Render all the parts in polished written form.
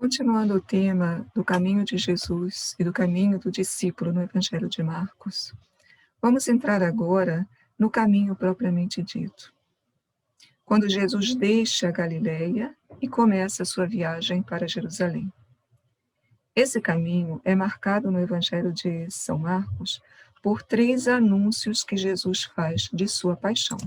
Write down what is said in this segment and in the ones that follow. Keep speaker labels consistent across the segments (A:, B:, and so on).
A: Continuando o tema do caminho de Jesus e do caminho do discípulo no Evangelho de Marcos, vamos entrar agora no caminho propriamente dito. Quando Jesus deixa a Galileia e começa a sua viagem para Jerusalém. Esse caminho é marcado no Evangelho de São Marcos por 3 anúncios que Jesus faz de sua paixão,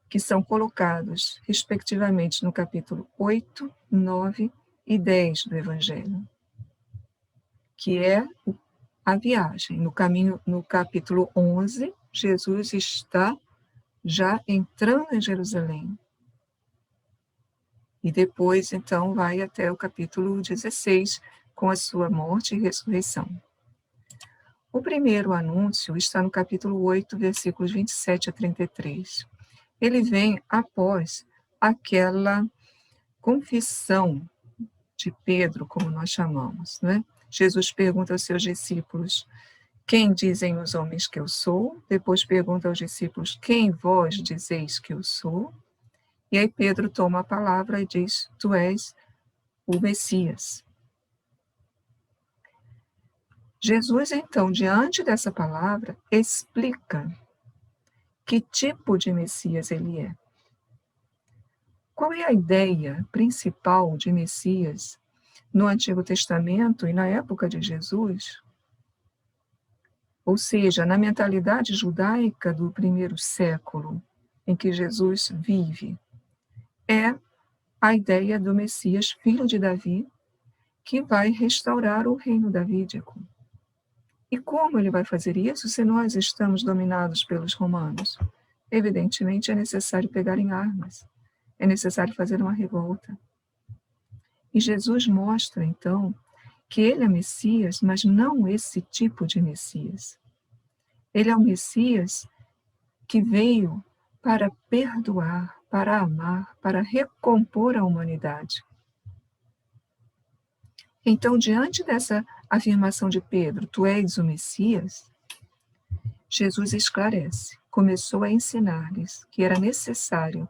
A: que são colocados, respectivamente, no capítulo 8, 9 e 10 do Evangelho, que é a viagem. No caminho, no capítulo 11, Jesus está já entrando em Jerusalém. E depois, então, vai até o capítulo 16, com a sua morte e ressurreição. O primeiro anúncio está no capítulo 8, versículos 27 a 33. Ele vem após aquela confissão de Pedro, como nós chamamos, né? Jesus pergunta aos seus discípulos: quem dizem os homens que eu sou? Depois pergunta aos discípulos: quem vós dizeis que eu sou? E aí Pedro toma a palavra e diz: tu és o Messias. Jesus, então, diante dessa palavra, explica que tipo de Messias ele é. Qual é a ideia principal de Messias no Antigo Testamento e na época de Jesus? Ou seja, na mentalidade judaica do primeiro século em que Jesus vive, é a ideia do Messias, filho de Davi, que vai restaurar o reino davídico. E como ele vai fazer isso se nós estamos dominados pelos romanos? Evidentemente é necessário pegar em armas, é necessário fazer uma revolta. E Jesus mostra, então, que ele é Messias, mas não esse tipo de Messias. Ele é o Messias que veio para perdoar, para amar, para recompor a humanidade. Então, diante dessa afirmação de Pedro, tu és o Messias, Jesus esclarece, começou a ensinar-lhes que era necessário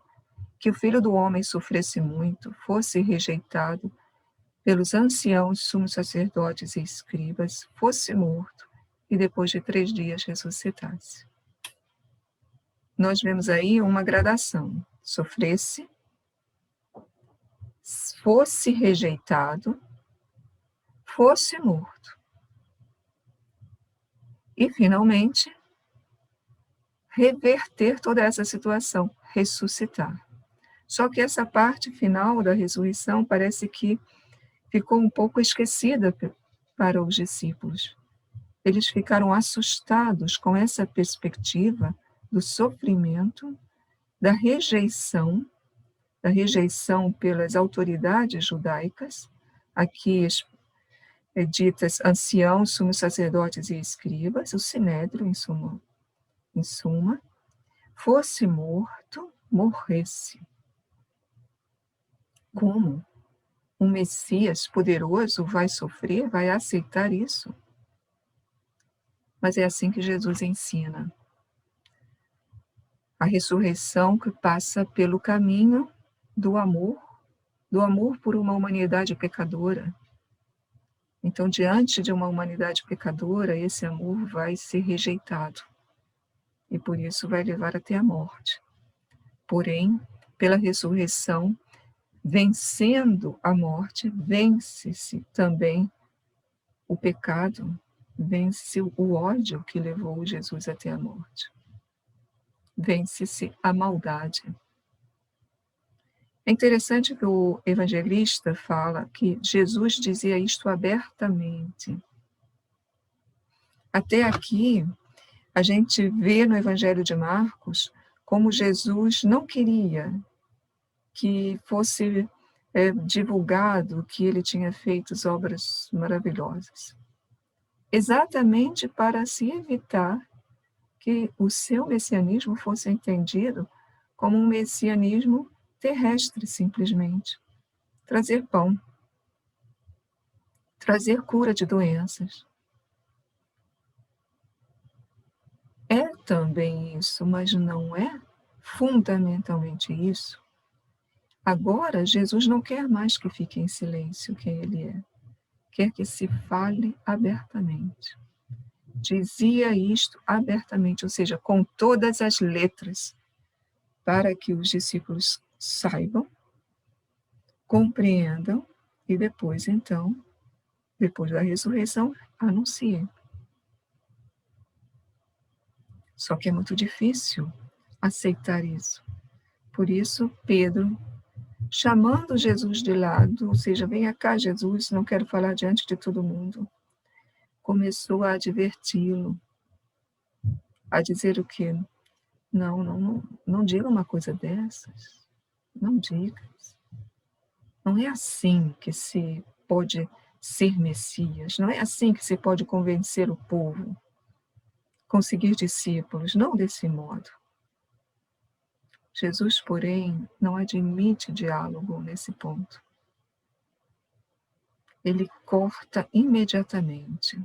A: que o Filho do Homem sofresse muito, fosse rejeitado pelos anciãos, sumos sacerdotes e escribas, fosse morto e depois de 3 dias ressuscitasse. Nós vemos aí uma gradação: sofresse, fosse rejeitado, fosse morto. E, finalmente, reverter toda essa situação, ressuscitar. Só que essa parte final da ressurreição parece que ficou um pouco esquecida para os discípulos. Eles ficaram assustados com essa perspectiva do sofrimento, da rejeição pelas autoridades judaicas, aqui ditas anciãos, sumos sacerdotes e escribas, o sinédrio, em suma, fosse morto, morresse. Como um Messias poderoso vai sofrer, vai aceitar isso? Mas é assim que Jesus ensina. A ressurreição que passa pelo caminho do amor por uma humanidade pecadora. Então, diante de uma humanidade pecadora, esse amor vai ser rejeitado. E por isso vai levar até a morte. Porém, pela ressurreição, vencendo a morte, vence-se também o pecado, vence o ódio que levou Jesus até a morte. Vence-se a maldade. É interessante que o evangelista fala que Jesus dizia isto abertamente. Até aqui, a gente vê no Evangelho de Marcos como Jesus não queria que fosse divulgado que ele tinha feito obras maravilhosas. Exatamente para se evitar que o seu messianismo fosse entendido como um messianismo terrestre, simplesmente. Trazer pão, trazer cura de doenças. É também isso, mas não é fundamentalmente isso. Agora, Jesus não quer mais que fique em silêncio quem ele é. Quer que se fale abertamente. Dizia isto abertamente, ou seja, com todas as letras, para que os discípulos saibam, compreendam e depois, então, depois da ressurreição, anunciem. Só que é muito difícil aceitar isso. Por isso, Pedro, chamando Jesus de lado, ou seja, venha cá, Jesus, não quero falar diante de todo mundo, começou a adverti-lo, a dizer o quê? Não diga uma coisa dessas. Não diga. Não é assim que se pode ser Messias. Não é assim que se pode convencer o povo, conseguir discípulos. Não desse modo. Jesus, porém, não admite diálogo nesse ponto. Ele corta imediatamente.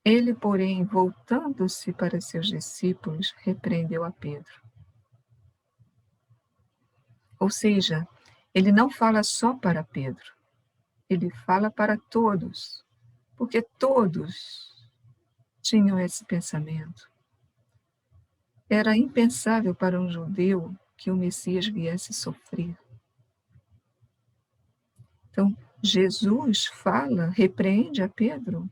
A: Ele, porém, voltando-se para seus discípulos, repreendeu a Pedro. Ou seja, ele não fala só para Pedro, ele fala para todos, porque todos tinham esse pensamento. Era impensável para um judeu que o Messias viesse sofrer. Então, Jesus fala, repreende a Pedro,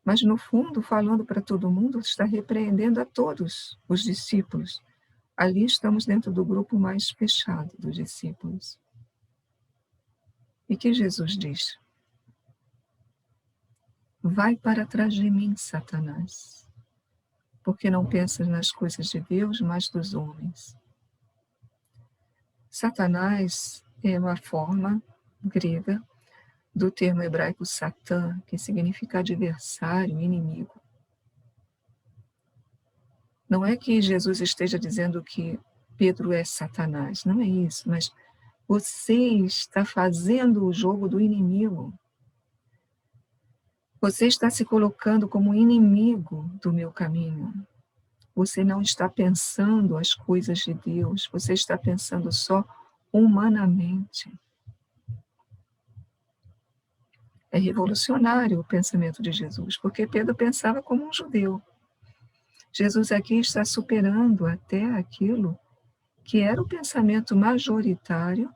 A: mas no fundo, falando para todo mundo, está repreendendo a todos os discípulos. Ali estamos dentro do grupo mais fechado dos discípulos. E que Jesus diz? Vai para trás de mim, Satanás, porque não pensas nas coisas de Deus, mas dos homens. Satanás é uma forma grega do termo hebraico Satã, que significa adversário, inimigo. Não é que Jesus esteja dizendo que Pedro é Satanás, não é isso, mas você está fazendo o jogo do inimigo. Você está se colocando como inimigo do meu caminho. Você não está pensando as coisas de Deus, você está pensando só humanamente. É revolucionário o pensamento de Jesus, porque Pedro pensava como um judeu. Jesus aqui está superando até aquilo que era o pensamento majoritário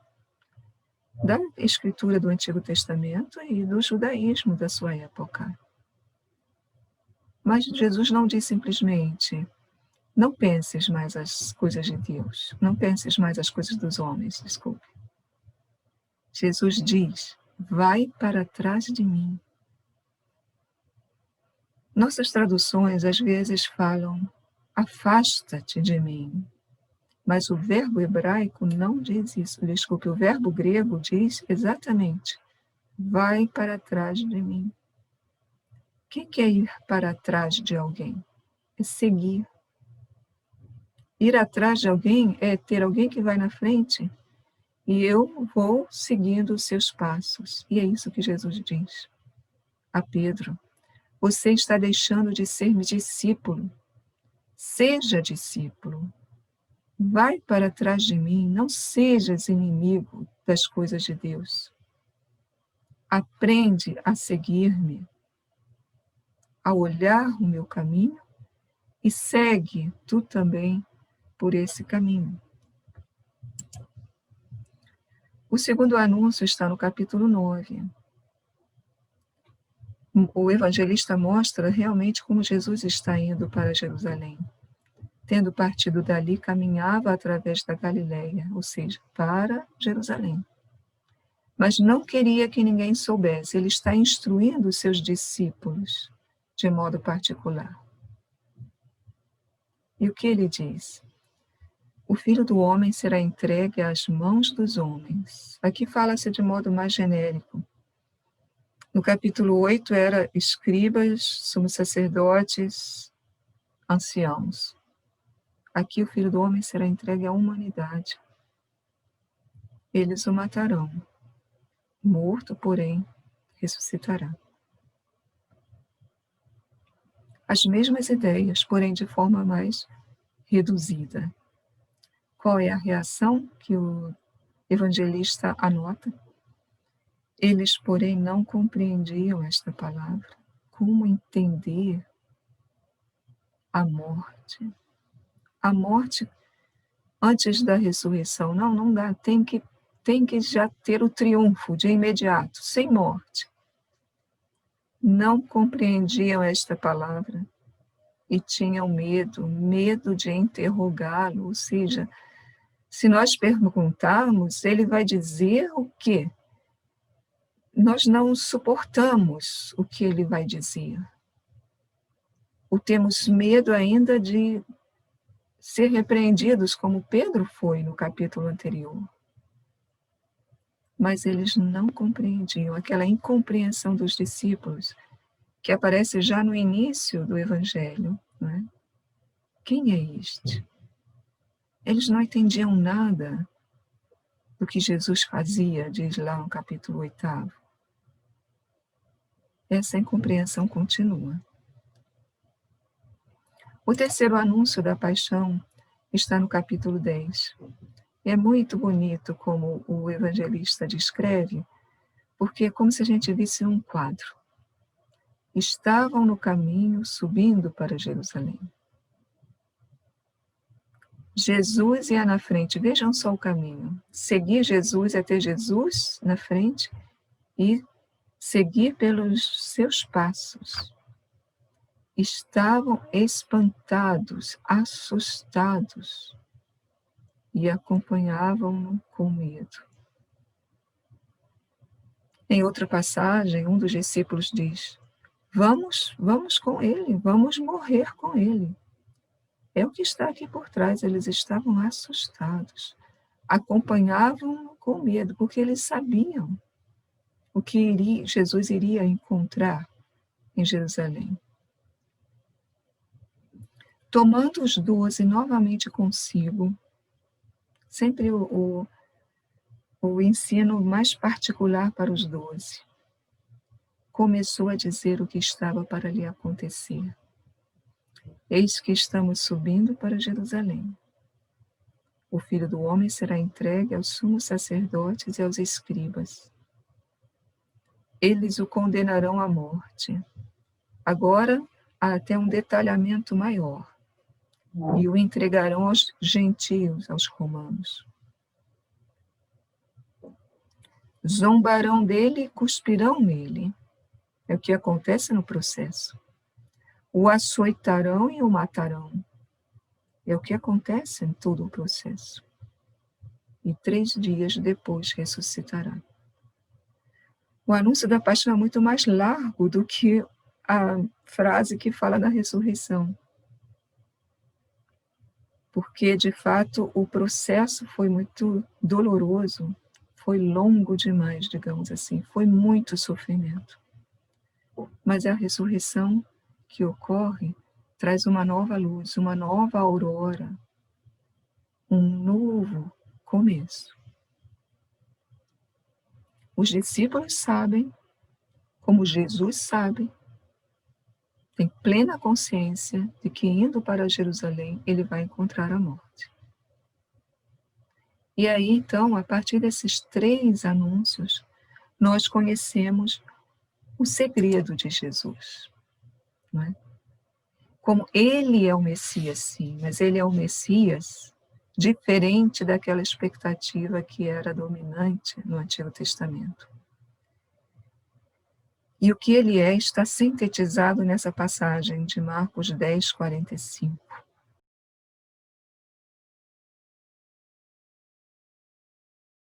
A: da escritura do Antigo Testamento e do judaísmo da sua época. Mas Jesus não diz simplesmente, não penses mais as coisas de Deus, não penses mais as coisas dos homens, desculpe. Jesus diz, vai para trás de mim. Nossas traduções às vezes falam, afasta-te de mim. Mas o verbo hebraico não diz isso. Desculpe, o verbo grego diz exatamente, vai para trás de mim. O que é ir para trás de alguém? É seguir. Ir atrás de alguém é ter alguém que vai na frente e eu vou seguindo os seus passos. E é isso que Jesus diz a Pedro. Você está deixando de ser meu discípulo. Seja discípulo. Vai para trás de mim, não sejas inimigo das coisas de Deus. Aprende a seguir-me, a olhar o meu caminho e segue tu também por esse caminho. O segundo anúncio está no capítulo 9. O evangelista mostra realmente como Jesus está indo para Jerusalém. Tendo partido dali, caminhava através da Galileia, ou seja, para Jerusalém. Mas não queria que ninguém soubesse, ele está instruindo os seus discípulos de modo particular. E o que ele diz? O Filho do Homem será entregue às mãos dos homens. Aqui fala-se de modo mais genérico. No capítulo 8 era escribas, sumos sacerdotes, anciãos. Aqui o Filho do Homem será entregue à humanidade. Eles o matarão. Morto, porém, ressuscitará. As mesmas ideias, porém de forma mais reduzida. Qual é a reação que o evangelista anota: eles, porém, não compreendiam esta palavra. Como entender a morte? A morte antes da ressurreição. Não dá. Tem que já ter o triunfo de imediato, sem morte. Não compreendiam esta palavra e tinham medo de interrogá-lo. Ou seja, se nós perguntarmos, ele vai dizer o quê? Nós não suportamos o que ele vai dizer. Ou temos medo ainda de ser repreendidos, como Pedro foi no capítulo anterior. Mas eles não compreendiam aquela incompreensão dos discípulos, que aparece já no início do Evangelho. Não é? Quem é este? Eles não entendiam nada do que Jesus fazia, diz lá no capítulo 8. Essa incompreensão continua. O terceiro anúncio da paixão está no capítulo 10. É muito bonito como o evangelista descreve, porque é como se a gente visse um quadro. Estavam no caminho subindo para Jerusalém. Jesus ia na frente, vejam só o caminho. Seguir Jesus é ter Jesus na frente e seguir pelos seus passos. Estavam espantados, assustados e acompanhavam-no com medo. Em outra passagem, um dos discípulos diz: vamos com ele, vamos morrer com ele. É o que está aqui por trás, eles estavam assustados, acompanhavam-no com medo, porque eles sabiam o que Jesus iria encontrar em Jerusalém. Tomando os 12 novamente consigo, sempre o ensino mais particular para os 12, começou a dizer o que estava para lhe acontecer. Eis que estamos subindo para Jerusalém. O Filho do Homem será entregue aos sumos sacerdotes e aos escribas. Eles o condenarão à morte. Agora há até um detalhamento maior. E o entregarão aos gentios, aos romanos. Zombarão dele e cuspirão nele. É o que acontece no processo. O açoitarão e o matarão. É o que acontece em todo o processo. E 3 dias depois ressuscitará. O anúncio da paixão é muito mais largo do que a frase que fala da ressurreição. Porque, de fato, o processo foi muito doloroso, foi longo demais, digamos assim, foi muito sofrimento. Mas a ressurreição que ocorre traz uma nova luz, uma nova aurora, um novo começo. Os discípulos sabem, como Jesus sabe, tem plena consciência de que indo para Jerusalém ele vai encontrar a morte. E aí, então, a partir desses 3 anúncios, nós conhecemos o segredo de Jesus. Não é? Como ele é o Messias, sim, mas ele é o Messias diferente daquela expectativa que era dominante no Antigo Testamento. E o que ele é está sintetizado nessa passagem de Marcos 10, 45.